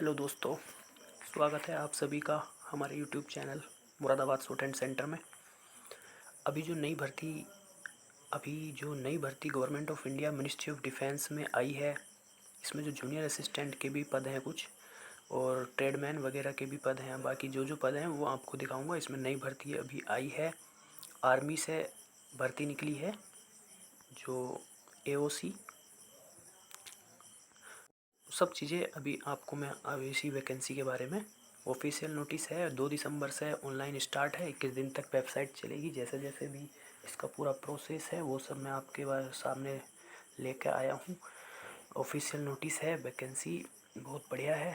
Hello दोस्तों, स्वागत है आप सभी का हमारे YouTube channel Moradabad student centre में। अभी जो नई भर्ती government of India ministry of defence में आई है, इसमें जो जूनियर असिस्टेंट के भी पद हैं कुछ, और ट्रेडमैन वगैरह के भी पद हैं। बाकी जो पद हैं वो आपको दिखाऊंगा। इसमें नई भर्ती अभी आई है, आर्मी से भर्ती निकली है, जो एओसी, सब चीज़ें अभी आपको मैं अभी इसी वैकेंसी के बारे में। ऑफिशियल नोटिस है, 2 दिसंबर से ऑनलाइन स्टार्ट है, 21 दिन तक वेबसाइट चलेगी। जैसे जैसे भी इसका पूरा प्रोसेस है वो सब मैं आपके सामने लेकर आया हूँ। ऑफिशियल नोटिस है, वैकेंसी बहुत बढ़िया है।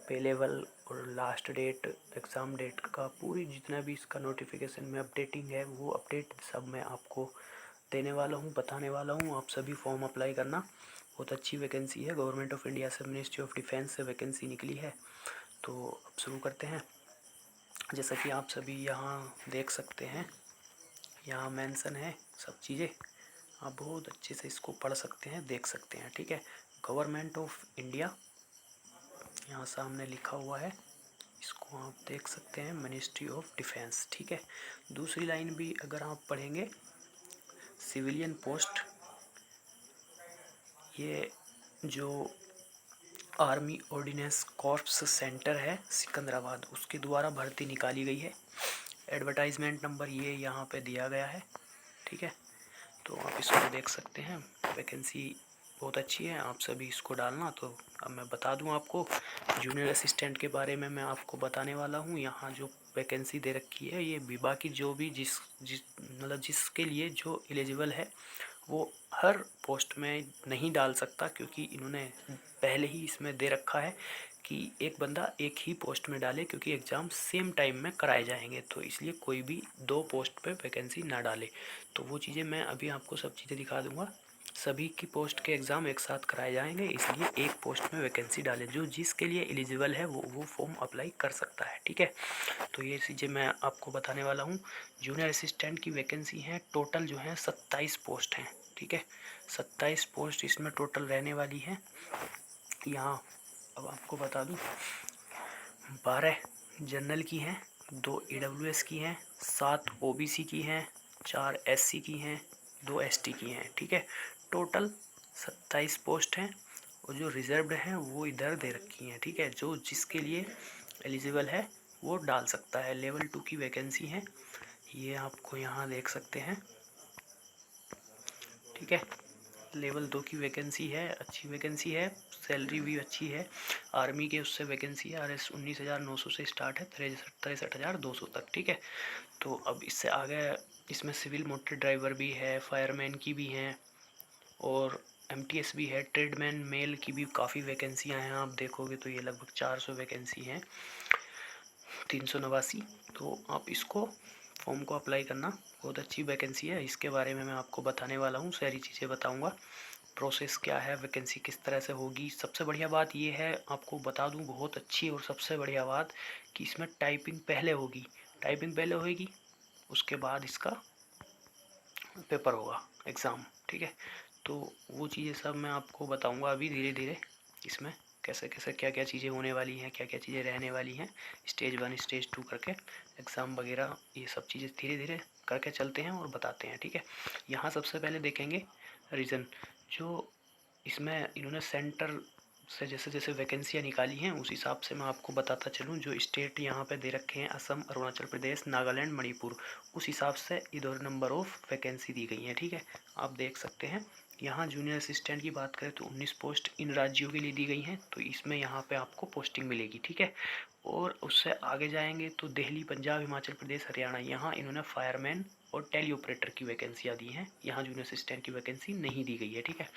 पे लेवल और लास्ट डेट, एग्ज़ाम डेट का पूरी जितना भी इसका नोटिफिकेशन में अपडेटिंग है वो अपडेट सब मैं आपको देने वाला हूँ, बताने वाला हूँ। आप सभी फॉर्म अप्लाई करना। बहुत अच्छी वैकेंसी है, गवर्नमेंट ऑफ इंडिया से मिनिस्ट्री ऑफ डिफेंस से वैकेंसी निकली है। तो अब शुरू करते हैं। जैसा कि आप सभी यहाँ देख सकते हैं, यहाँ मेंशन है सब चीज़ें। आप बहुत अच्छे से इसको पढ़ सकते हैं, देख सकते हैं। ठीक है, गवर्नमेंट ऑफ इंडिया यहाँ सामने लिखा हुआ है, इसको आप देख सकते हैं, मिनिस्ट्री ऑफ डिफेंस। ठीक है, दूसरी लाइन भी अगर आप पढ़ेंगे, सिविलियन पोस्ट, ये जो आर्मी ऑर्डिनेंस कॉर्प्स सेंटर है सिकंदराबाद, उसके द्वारा भर्ती निकाली गई है। एडवर्टाइजमेंट नंबर ये यहाँ पे दिया गया है। ठीक है, तो आप इसको देख सकते हैं। वैकेंसी बहुत अच्छी है, आप सभी इसको डालना। तो अब मैं बता दूं आपको, जूनियर असिस्टेंट के बारे में मैं आपको बताने वाला हूं। यहाँ जो वैकेंसी दे रखी है, ये विभा की जो भी जिस जिस मतलब जिसके लिए जो एलिजिबल है वो हर पोस्ट में नहीं डाल सकता, क्योंकि इन्होंने पहले ही इसमें दे रखा है कि एक बंदा एक ही पोस्ट में डाले, क्योंकि एग्ज़ाम सेम टाइम में कराए जाएंगे। तो इसलिए कोई भी 2 पोस्ट पे वैकेंसी ना डाले। तो वो चीज़ें मैं अभी आपको सब चीज़ें दिखा दूंगा। सभी की पोस्ट के एग्ज़ाम एक साथ कराए जाएंगे, इसलिए एक पोस्ट में वैकेंसी डाले। जो जिसके लिए एलिजिबल है वो फॉर्म अप्लाई कर सकता है। ठीक है, तो ये चीज़ें मैं आपको बताने वाला हूँ। जूनियर असिस्टेंट की वैकेंसी है, टोटल जो है 27 पोस्ट हैं। ठीक है, 27 पोस्ट इसमें टोटल रहने वाली है। यहाँ अब आपको बता दूँ, 12 जनरल की हैं, 2 ईडब्ल्यूएस की हैं, 7 ओबीसी की हैं, 4 एससी की हैं, 2 एसटी की हैं। ठीक है, टोटल 27 पोस्ट हैं, और जो रिजर्व्ड हैं वो इधर दे रखी हैं। ठीक है, जो जिसके लिए एलिजिबल है वो डाल सकता है। लेवल 2 की वैकेंसी है, ये आपको यहाँ देख सकते हैं। ठीक है, लेवल 2 की वैकेंसी है, अच्छी वैकेंसी है, सैलरी भी अच्छी है। आर्मी के उससे वैकेंसी है, RS 19,900 से स्टार्ट है, 63,200 तक। ठीक है, तो अब इससे आगे इसमें सिविल मोटर ड्राइवर भी है, फायरमैन की भी हैं, और MTS भी है। ट्रेडमैन मेल की भी काफ़ी वैकेंसियाँ हैं, आप देखोगे तो ये लगभग 400 वैकेंसी हैं, 389। तो आप इसको फॉर्म को अप्लाई करना, बहुत अच्छी वैकेंसी है। इसके बारे में मैं आपको बताने वाला हूँ, सारी चीज़ें बताऊँगा। प्रोसेस क्या है, वैकेंसी किस तरह से होगी। सबसे बढ़िया बात ये है, आपको बता दूं, बहुत अच्छी और सबसे बढ़िया बात कि इसमें टाइपिंग पहले होगी। टाइपिंग पहले होगी, उसके बाद इसका पेपर होगा, एग्ज़ाम। ठीक है, तो वो चीज़ें सब मैं आपको बताऊंगा अभी धीरे धीरे, इसमें कैसे कैसे क्या क्या चीज़ें होने वाली हैं, क्या क्या चीज़ें रहने वाली हैं, स्टेज 1 स्टेज 2 करके एग्ज़ाम वगैरह, ये सब चीज़ें धीरे धीरे करके चलते हैं और बताते हैं। ठीक है, यहाँ सबसे पहले देखेंगे रीज़न। जो इसमें इन्होंने सेंटर से जैसे जैसे वैकेंसियाँ निकाली हैं उस हिसाब से मैं आपको बताता चलूँ। जो स्टेट यहाँ पे दे रखे हैं, असम, अरुणाचल प्रदेश, नागालैंड, मणिपुर, उस हिसाब से इधर नंबर ऑफ़ वैकेंसी दी गई हैं। ठीक है, आप देख सकते हैं। यहाँ जूनियर असिस्टेंट की बात करें तो 19 पोस्ट इन राज्यों के लिए दी गई हैं, तो इसमें यहाँ पे आपको पोस्टिंग मिलेगी। ठीक है, और उससे आगे जाएंगे तो दिल्ली, पंजाब, हिमाचल प्रदेश, हरियाणा, यहाँ इन्होंने फायरमैन और टेली ऑपरेटर की वैकेंसियाँ दी हैं। यहाँ जूनियर असिस्टेंट की वैकेंसी नहीं दी गई है। ठीक है,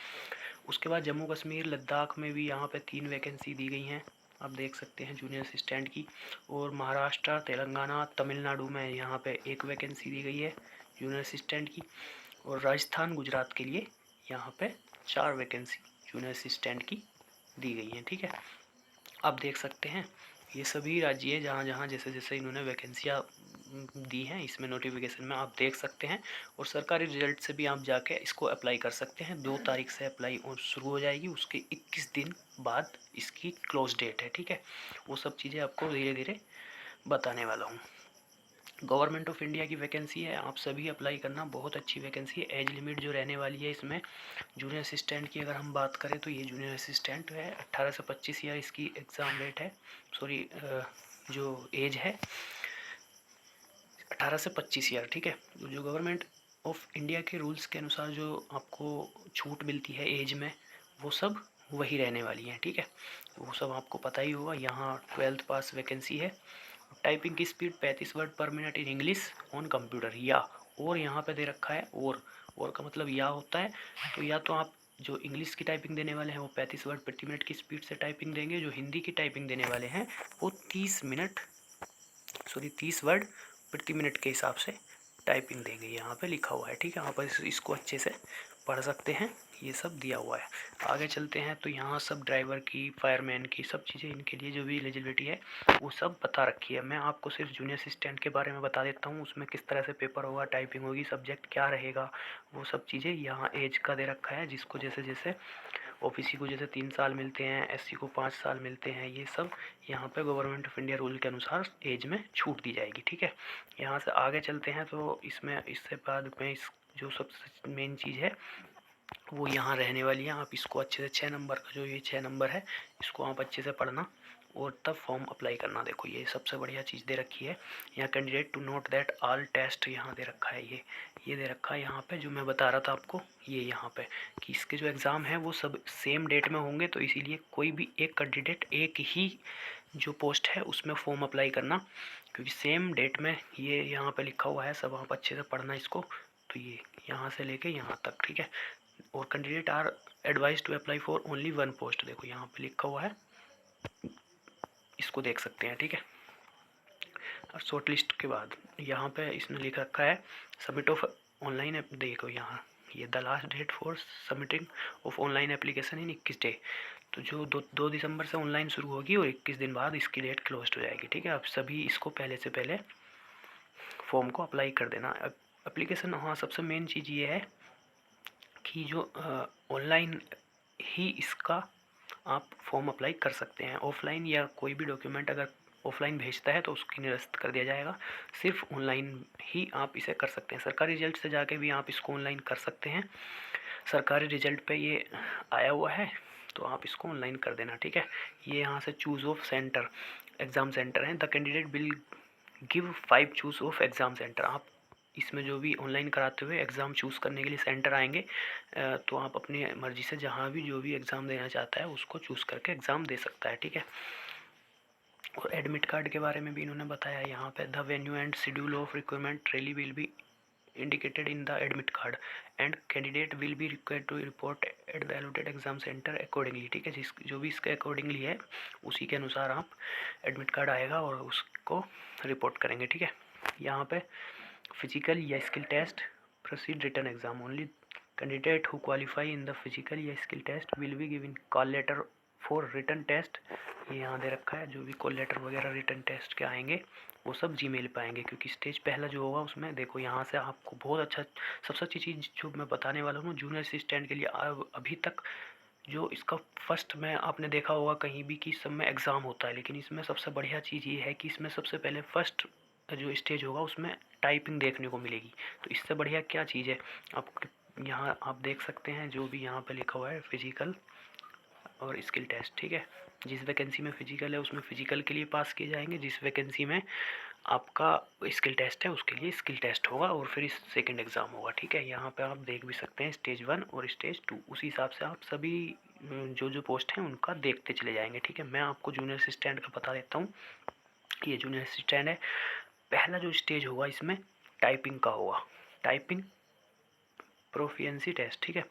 उसके बाद जम्मू कश्मीर, लद्दाख में भी यहाँ पे 3 वैकेंसी दी गई हैं, आप देख सकते हैं, जूनियर असिस्टेंट की। और महाराष्ट्र, तेलंगाना, तमिलनाडु में यहाँ पे 1 वैकेंसी दी गई है जूनियर असिस्टेंट की। और राजस्थान, गुजरात के लिए यहाँ पे 4 वैकेंसी जूनियर असिस्टेंट की दी गई हैं। ठीक है, आप देख सकते हैं, ये सभी राज्य जहाँ जहाँ जैसे जैसे इन्होंने वैकेंसियाँ दी हैं, इसमें नोटिफिकेशन में आप देख सकते हैं। और सरकारी रिजल्ट से भी आप जाके इसको अप्लाई कर सकते हैं। 2 तारीख से अप्लाई शुरू हो जाएगी, उसके 21 दिन बाद इसकी क्लोज डेट है, ठीक है। वो सब चीज़ें आपको धीरे धीरे बताने वाला हूँ। गवर्नमेंट ऑफ इंडिया की वैकेंसी है, आप सभी अप्लाई करना, बहुत अच्छी वैकेंसी है। एज लिमिट जो रहने वाली है इसमें, जूनियर असिस्टेंट की अगर हम बात करें तो ये जूनियर असिस्टेंट है, 18 से 25 ईयर इसकी एग्ज़ाम डेट है, सॉरी जो एज है 18 से 25 ईयर, ठीक है। जो गवर्नमेंट ऑफ इंडिया के रूल्स के अनुसार जो आपको छूट मिलती है एज में, वो सब वही रहने वाली हैं, ठीक है। वो सब आपको पता ही होगा। यहाँ 12th पास वैकेंसी है। टाइपिंग की स्पीड 35 वर्ड पर minute in English on computer, या और यहाँ पे दे रखा है और का मतलब या होता है। तो या तो आप जो इंग्लिश की टाइपिंग देने वाले हैं वो 35 वर्ड प्रति मिनट की स्पीड से टाइपिंग देंगे, जो हिंदी की टाइपिंग देने वाले हैं वो 30 वर्ड प्रति मिनट के हिसाब से टाइपिंग देंगे। यहाँ पे लिखा हुआ है, ठीक है। आप इसको अच्छे से पढ़ सकते हैं, ये सब दिया हुआ है। आगे चलते हैं तो यहाँ सब ड्राइवर की, फायरमैन की, सब चीज़ें इनके लिए जो भी एलिजिबिलिटी है वो सब बता रखी है। मैं आपको सिर्फ जूनियर असिस्टेंट के बारे में बता देता हूँ, उसमें किस तरह से पेपर होगा, टाइपिंग होगी, सब्जेक्ट क्या रहेगा, वो सब चीज़ें। यहाँ एज का दे रखा है, जिसको जैसे जैसे ओबीसी को जैसे 3 साल मिलते हैं, एससी को 5 साल मिलते हैं, ये सब यहाँ पे गवर्नमेंट ऑफ इंडिया रूल के अनुसार एज में छूट दी जाएगी, ठीक है। यहाँ से आगे चलते हैं तो इसमें इससे बाद में इस जो सबसे मेन चीज़ है वो यहाँ रहने वाली है। आप इसको अच्छे से 6 नंबर का जो ये 6 नंबर है इसको आप अच्छे से पढ़ना और तब फॉर्म अप्लाई करना। देखो ये सबसे बढ़िया चीज़ दे रखी है यहाँ, candidate to note that all test यहाँ दे रखा है, ये दे रखा है यहाँ पे जो मैं बता रहा था आपको, ये यहाँ पे कि इसके जो एग्ज़ाम है वो सब सेम डेट में होंगे। तो इसीलिए कोई भी एक कैंडिडेट एक ही जो पोस्ट है उसमें फॉर्म अप्लाई करना, क्योंकि सेम डेट में ये यहाँ पे लिखा हुआ है। सब आप अच्छे से पढ़ना इसको। तो ये यहाँ से लेके यहाँ तक, ठीक है। और candidate are advised to apply for only 1 post, देखो यहाँ पे लिखा हुआ है, इसको देख सकते हैं, ठीक है। और शॉर्ट लिस्ट के बाद यहाँ पे इसने लिख रखा है सबमिट ऑफ ऑनलाइन, देखो यहाँ ये the last date for submitting of online application in 21 day. तो जो 2 दिसंबर से ऑनलाइन शुरू होगी और 21 दिन बाद इसकी डेट क्लोज हो जाएगी, ठीक है। आप सभी इसको पहले से पहले फॉर्म को अप्लाई कर देना। एप्लीकेशन, हाँ सबसे मेन चीज़ ये है कि जो ऑनलाइन ही इसका आप फॉर्म अप्लाई कर सकते हैं। ऑफलाइन या कोई भी डॉक्यूमेंट अगर ऑफलाइन भेजता है तो उसकी निरस्त कर दिया जाएगा। सिर्फ ऑनलाइन ही आप इसे कर सकते हैं। सरकारी रिजल्ट से जाके भी आप इसको ऑनलाइन कर सकते हैं। सरकारी रिजल्ट पे ये आया हुआ है तो आप इसको ऑनलाइन कर देना, ठीक है। ये यहाँ से choose of centre, exam centre है। The candidate will give 5 choose of exam centre. आप इसमें जो भी ऑनलाइन कराते हुए एग्ज़ाम चूज़ करने के लिए सेंटर आएंगे, तो आप अपनी मर्ज़ी से जहाँ भी जो भी एग्ज़ाम देना चाहता है उसको चूज़ करके एग्ज़ाम दे सकता है, ठीक है। और एडमिट कार्ड के बारे में भी इन्होंने बताया यहाँ पे, the venue and schedule of requirement rally will be indicated in the admit card and candidate will be required to report at the allotted exam center accordingly, ठीक है। जिस जो भी इसके अकॉर्डिंगली है उसी के अनुसार आप एडमिट कार्ड आएगा और उसको रिपोर्ट करेंगे, ठीक है। यहाँ पे फिजिकल या skill test proceed return exam only candidate who qualify in the physical या skill test will be given call letter for return test. ये यहाँ दे रखा है, जो भी कॉल लेटर वगैरह रिटर्न टेस्ट के आएंगे वो सब जीमेल पे आएंगे, क्योंकि स्टेज पहला जो होगा उसमें देखो यहाँ से आपको बहुत अच्छा, सबसे अच्छी चीज़ जो मैं बताने वाला हूँ जूनियर असिस्टेंट के लिए, अभी तक जो इसका फर्स्ट में आपने देखा होगा कहीं भी कि सब में एग्ज़ाम होता है, लेकिन इसमें सबसे बढ़िया चीज़ ये है कि इसमें सबसे पहले फर्स्ट जो स्टेज होगा उसमें टाइपिंग देखने को मिलेगी। तो इससे बढ़िया क्या चीज़ है, आप यहाँ आप देख सकते हैं जो भी यहाँ पे लिखा हुआ है फिजिकल और स्किल टेस्ट, ठीक है। जिस वैकेंसी में फिजिकल है उसमें फिजिकल के लिए पास किए जाएंगे, जिस वैकेंसी में आपका स्किल टेस्ट है उसके लिए स्किल टेस्ट होगा और फिर इस सेकंड एग्ज़ाम होगा, ठीक है। यहाँ पे आप देख भी सकते हैं स्टेज 1 और स्टेज 2, उसी हिसाब से आप सभी जो जो पोस्ट हैं उनका देखते चले जाएंगे, ठीक है। मैं आपको जूनियर असिस्टेंट का बता देता हूँ। ये जूनियर असिस्टेंट है, पहला जो स्टेज होगा इसमें टाइपिंग का होगा, टाइपिंग प्रोफिशिएंसी टेस्ट, ठीक है।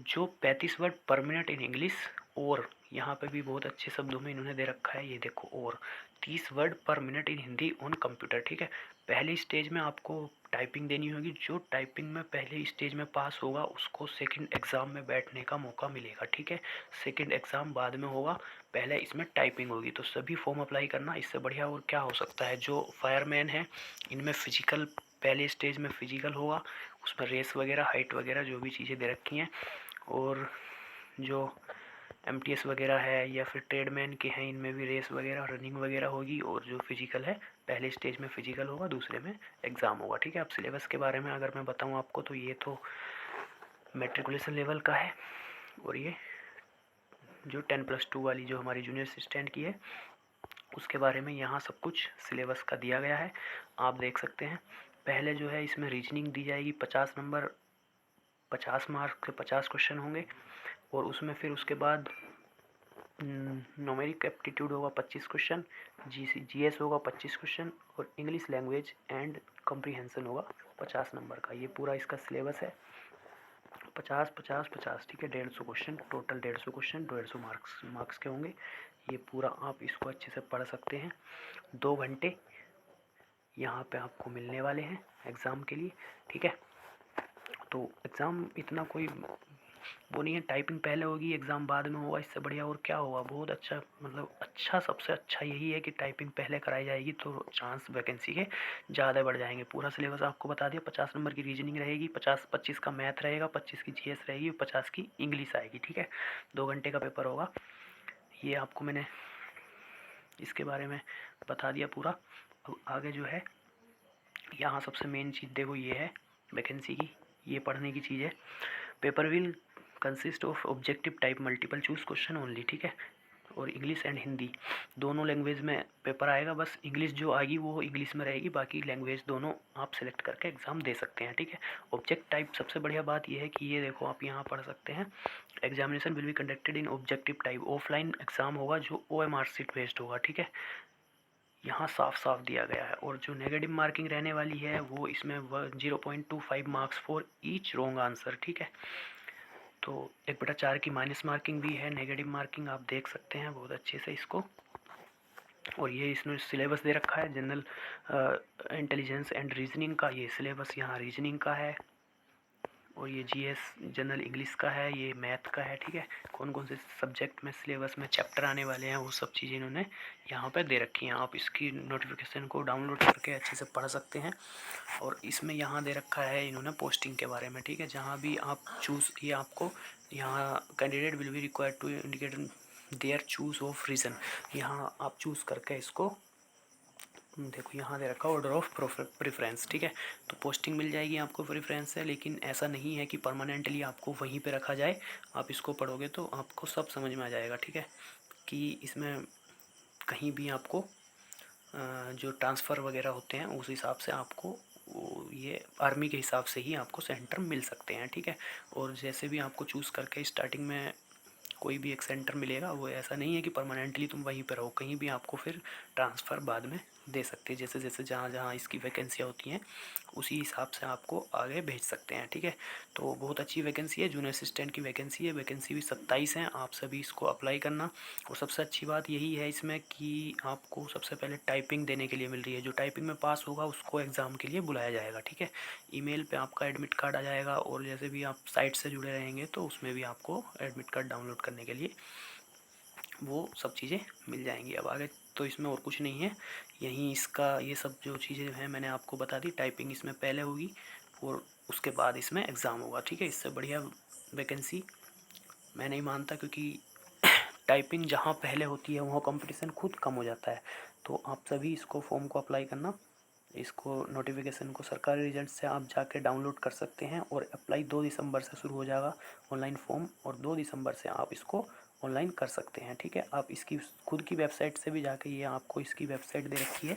जो 35 वर्ड पर मिनट इन इंग्लिश और यहाँ पे भी बहुत अच्छे शब्दों में इन्होंने दे रखा है, ये देखो, और 30 वर्ड पर minute in Hindi on computer, ठीक है। पहली स्टेज में आपको टाइपिंग देनी होगी, जो टाइपिंग में पहले स्टेज में पास होगा उसको सेकंड एग्ज़ाम में बैठने का मौका मिलेगा, ठीक है। सेकंड एग्ज़ाम बाद में होगा, पहले इसमें टाइपिंग होगी। तो सभी फॉर्म अप्लाई करना, इससे बढ़िया और क्या हो सकता है। जो फायरमैन है इनमें फिजिकल, पहले स्टेज में फिजिकल होगा, उसमें रेस वगैरह, हाइट वगैरह जो भी चीज़ें दे रखी हैं। और जो एमटीएस वगैरह है या फिर ट्रेडमैन के हैं, इनमें भी रेस वगैरह, रनिंग वगैरह होगी। और जो फिजिकल है, पहले स्टेज में फिजिकल होगा, दूसरे में एग्ज़ाम होगा, ठीक है। अब सिलेबस के बारे में अगर मैं बताऊं आपको, तो ये तो मेट्रिकुलेशन लेवल का है, और ये जो 10+2 वाली जो हमारी जूनियर असिस्टेंट की है उसके बारे में यहाँ सब कुछ सिलेबस का दिया गया है, आप देख सकते हैं। पहले जो है इसमें रीजनिंग दी जाएगी 50 नंबर, 50 मार्क्स के 50 क्वेश्चन होंगे। और उसमें फिर उसके बाद न्यूमेरिक एप्टीट्यूड होगा 25 क्वेश्चन, जीएस होगा 25 क्वेश्चन, और इंग्लिश लैंग्वेज एंड कॉम्प्रीहेंशन होगा 50 नंबर का। ये पूरा इसका सिलेबस है, 50 50 50, ठीक है। 150 क्वेश्चन टोटल, 150 क्वेश्चन, 150 मार्क्स के होंगे। ये पूरा आप इसको अच्छे से पढ़ सकते हैं। 2 घंटे यहाँ पे आपको मिलने वाले हैं एग्ज़ाम के लिए, ठीक है। तो एग्ज़ाम इतना कोई वो नहीं है, टाइपिंग पहले होगी, एग्ज़ाम बाद में होगा, इससे बढ़िया और क्या होगा। बहुत अच्छा, मतलब अच्छा, सबसे अच्छा यही है कि टाइपिंग पहले कराई जाएगी तो चांस वैकेंसी के ज़्यादा बढ़ जाएंगे। पूरा सिलेबस आपको बता दिया, 50 नंबर की रीजनिंग रहेगी, 25 का मैथ रहेगा, 25 की जीएस रहेगी, 50 की इंग्लिश आएगी, ठीक है। 2 घंटे का पेपर होगा। ये आपको मैंने इसके बारे में बता दिया पूरा। अब आगे जो है, यहाँ सबसे मेन चीज़ देखो, ये है वैकेंसी की, ये पढ़ने की चीज़ है। Paper will consist of objective type multiple choose question only, ठीक है। और इंग्लिश एंड हिंदी दोनों लैंग्वेज में पेपर आएगा, बस इंग्लिश जो आएगी वो इंग्लिश में रहेगी, बाकी लैंग्वेज दोनों आप सिलेक्ट करके एग्ज़ाम दे सकते हैं, ठीक है। ऑब्जेक्ट टाइप, सबसे बढ़िया बात ये है कि ये देखो आप यहाँ पढ़ सकते हैं, examination will be conducted in objective type, offline exam होगा जो OMR सीट बेस्ड होगा, ठीक है। यहाँ साफ साफ दिया गया है। और जो नेगेटिव मार्किंग रहने वाली है वो इसमें 0.25 marks for each wrong answer, ठीक है। तो 1/4 की माइनस मार्किंग भी है, नेगेटिव मार्किंग, आप देख सकते हैं बहुत अच्छे से इसको। और ये इसमें सिलेबस दे रखा है, जनरल इंटेलिजेंस एंड रीजनिंग का, ये सिलेबस यहाँ रीजनिंग का है। और ये जीएस जनरल इंग्लिश का है, ये मैथ का है, ठीक है। कौन कौन से सब्जेक्ट में सिलेबस में चैप्टर आने वाले हैं वो सब चीज़ें इन्होंने यहाँ पे दे रखी हैं। आप इसकी नोटिफिकेशन को डाउनलोड करके अच्छे से पढ़ सकते हैं। और इसमें यहाँ दे रखा है इन्होंने पोस्टिंग के बारे में, ठीक है। जहाँ भी आप चूज़, ये आपको यहाँ candidate will be required to indicate their choose of reason, यहाँ आप चूज़ करके इसको देखो, यहाँ दे रखा ऑर्डर ऑफ प्रेफरेंस, ठीक है। तो पोस्टिंग मिल जाएगी आपको प्रेफरेंस से, लेकिन ऐसा नहीं है कि परमानेंटली आपको वहीं पे रखा जाए। आप इसको पढ़ोगे तो आपको सब समझ में आ जाएगा, ठीक है, कि इसमें कहीं भी आपको जो ट्रांसफ़र वगैरह होते हैं उस हिसाब से आपको ये आर्मी के हिसाब से ही आपको सेंटर मिल सकते हैं, ठीक है। और जैसे भी आपको चूज़ करके स्टार्टिंग में कोई भी एक सेंटर मिलेगा, वो ऐसा नहीं है कि परमानेंटली तुम वहीं पर रहो, कहीं भी आपको फिर ट्रांसफ़र बाद में दे सकते हैं। जैसे जैसे जहाँ जहाँ इसकी वैकेंसियाँ होती हैं उसी हिसाब से आपको आगे भेज सकते हैं, ठीक है। तो बहुत अच्छी वैकेंसी है, जूनियर असिस्टेंट की वैकेंसी है, वैकेंसी भी 27 हैं, आप सभी इसको अप्लाई करना। और सबसे अच्छी बात यही है इसमें कि आपको सबसे पहले टाइपिंग देने के लिए मिल रही है, जो टाइपिंग में पास होगा उसको एग्ज़ाम के लिए बुलाया जाएगा, ठीक है। ईमेल पे आपका एडमिट कार्ड आ जाएगा, और जैसे भी आप साइट से जुड़े रहेंगे तो उसमें भी आपको एडमिट कार्ड डाउनलोड करने के लिए वो सब चीज़ें मिल जाएंगी। अब आगे तो इसमें और कुछ नहीं है, यहीं इसका ये सब जो चीज़ें हैं मैंने आपको बता दी। टाइपिंग इसमें पहले होगी और उसके बाद इसमें एग्ज़ाम होगा, ठीक है। इससे बढ़िया वैकेंसी मैं नहीं मानता, क्योंकि टाइपिंग जहाँ पहले होती है वहाँ कंपटीशन खुद कम हो जाता है। तो आप सभी इसको फॉर्म को अप्लाई करना, इसको नोटिफिकेशन को सरकारी रिजल्ट से आप जाके डाउनलोड कर सकते हैं। और अप्लाई 2 दिसंबर से शुरू हो जाएगा ऑनलाइन फॉर्म, और 2 दिसंबर से आप इसको ऑनलाइन कर सकते हैं, ठीक है। आप इसकी खुद की वेबसाइट से भी जाके, ये आपको इसकी वेबसाइट दे रखी है,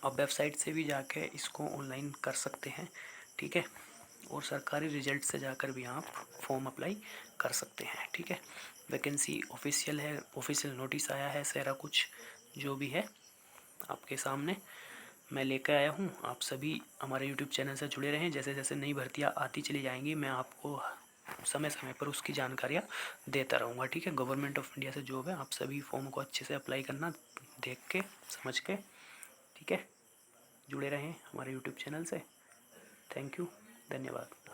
आप वेबसाइट से भी जाके इसको ऑनलाइन कर सकते हैं, ठीक है। और सरकारी रिजल्ट से जाकर भी आप फॉर्म अप्लाई कर सकते हैं, ठीक है। वैकेंसी ऑफिशियल है, ऑफिशियल नोटिस आया है, सारा कुछ जो भी है आपके सामने मैं लेकर आया हूँ। आप सभी हमारे यूट्यूब चैनल से जुड़े रहें, जैसे जैसे नई भर्तियाँ आती चली जाएंगी मैं आपको समय समय पर उसकी जानकारियाँ देता रहूँगा। ठीक है, गवर्नमेंट ऑफ इंडिया से जॉब है, आप सभी फॉर्म को अच्छे से अप्लाई करना, देख के समझ के। ठीक है, जुड़े रहें हमारे यूट्यूब चैनल से। थैंक यू, धन्यवाद।